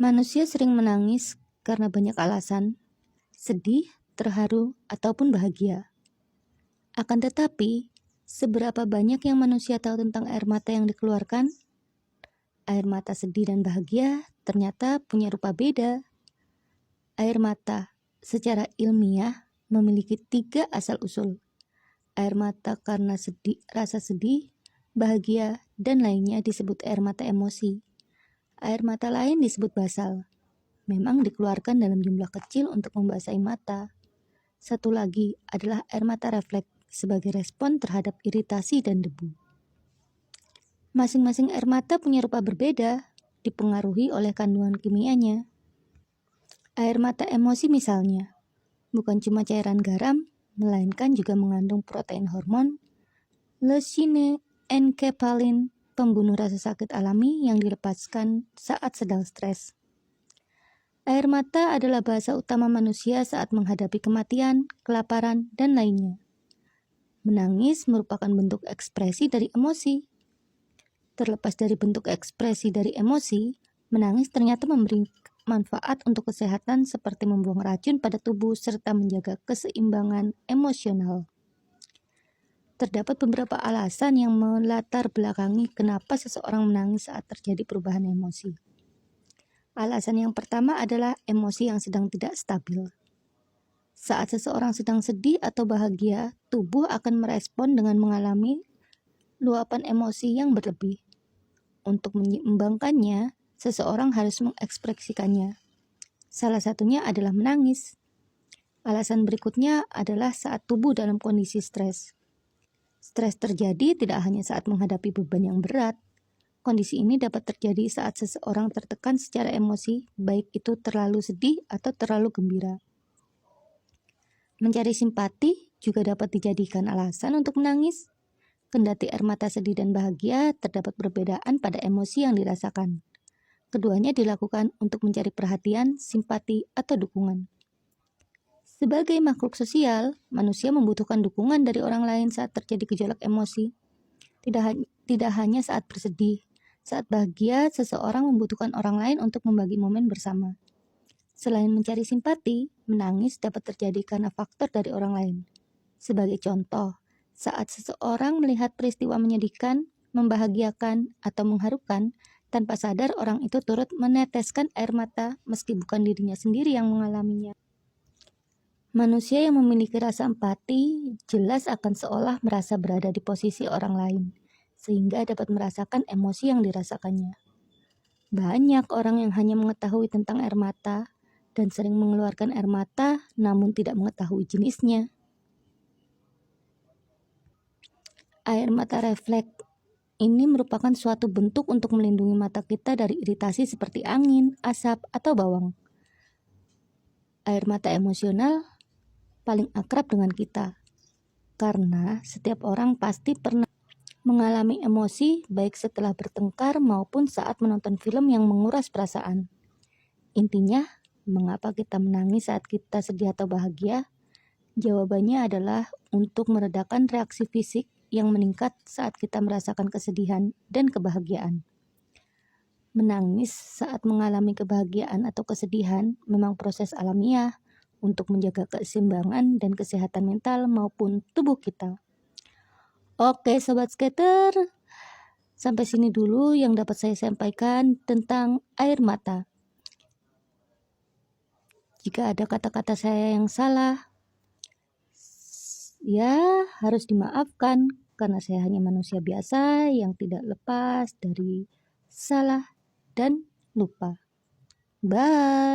Manusia sering menangis karena banyak alasan, sedih, terharu, ataupun bahagia. Akan tetapi, seberapa banyak yang manusia tahu tentang air mata yang dikeluarkan? Air mata sedih dan bahagia ternyata punya rupa beda. Air mata secara ilmiah memiliki 3 asal-usul. Air mata karena rasa sedih, bahagia, dan lainnya disebut air mata emosi. Air mata lain disebut basal. Memang dikeluarkan dalam jumlah kecil untuk membasahi mata. Satu lagi adalah air mata refleks sebagai respon terhadap iritasi dan debu. Masing-masing air mata punya rupa berbeda, dipengaruhi oleh kandungan kimianya. Air mata emosi misalnya, bukan cuma cairan garam, melainkan juga mengandung protein hormon, leucine, enkephalin, pembunuh rasa sakit alami yang dilepaskan saat sedang stres. Air mata adalah bahasa utama manusia saat menghadapi kematian, kelaparan, dan lainnya. Menangis merupakan bentuk ekspresi dari emosi. Terlepas dari bentuk ekspresi dari emosi, menangis ternyata memberi manfaat untuk kesehatan seperti membuang racun pada tubuh serta menjaga keseimbangan emosional. Terdapat beberapa alasan yang melatar belakangi kenapa seseorang menangis saat terjadi perubahan emosi. Alasan yang pertama adalah emosi yang sedang tidak stabil. Saat seseorang sedang sedih atau bahagia, tubuh akan merespon dengan mengalami luapan emosi yang berlebih. Untuk menyeimbangkannya, seseorang harus mengekspresikannya. Salah satunya adalah menangis. Alasan berikutnya adalah saat tubuh dalam kondisi stres. Stres terjadi tidak hanya saat menghadapi beban yang berat. Kondisi ini dapat terjadi saat seseorang tertekan secara emosi, baik itu terlalu sedih atau terlalu gembira. Mencari simpati juga dapat dijadikan alasan untuk menangis. Kendati air mata sedih dan bahagia, terdapat perbedaan pada emosi yang dirasakan. Keduanya dilakukan untuk mencari perhatian, simpati, atau dukungan. Sebagai makhluk sosial, manusia membutuhkan dukungan dari orang lain saat terjadi gejolak emosi. Tidak hanya saat bersedih. Saat bahagia, seseorang membutuhkan orang lain untuk membagi momen bersama. Selain mencari simpati, menangis dapat terjadi karena faktor dari orang lain. Sebagai contoh, saat seseorang melihat peristiwa menyedihkan, membahagiakan, atau mengharukan, tanpa sadar orang itu turut meneteskan air mata meski bukan dirinya sendiri yang mengalaminya. Manusia yang memiliki rasa empati jelas akan seolah merasa berada di posisi orang lain, sehingga dapat merasakan emosi yang dirasakannya. Banyak orang yang hanya mengetahui tentang air mata dan sering mengeluarkan air mata namun tidak mengetahui jenisnya. Air mata refleks ini merupakan suatu bentuk untuk melindungi mata kita dari iritasi seperti angin, asap, atau bawang. Air mata emosional paling akrab dengan kita, karena setiap orang pasti pernah mengalami emosi baik setelah bertengkar maupun saat menonton film yang menguras perasaan. Intinya, mengapa kita menangis saat kita sedih atau bahagia? Jawabannya adalah untuk meredakan reaksi fisik yang meningkat saat kita merasakan kesedihan dan kebahagiaan. Menangis saat mengalami kebahagiaan atau kesedihan memang proses alamiah untuk menjaga keseimbangan dan kesehatan mental maupun tubuh kita. Oke Sobat Skater, sampai sini dulu yang dapat saya sampaikan tentang air mata. Jika ada kata-kata saya yang salah, ya harus dimaafkan karena saya hanya manusia biasa yang tidak lepas dari salah dan lupa. Bye.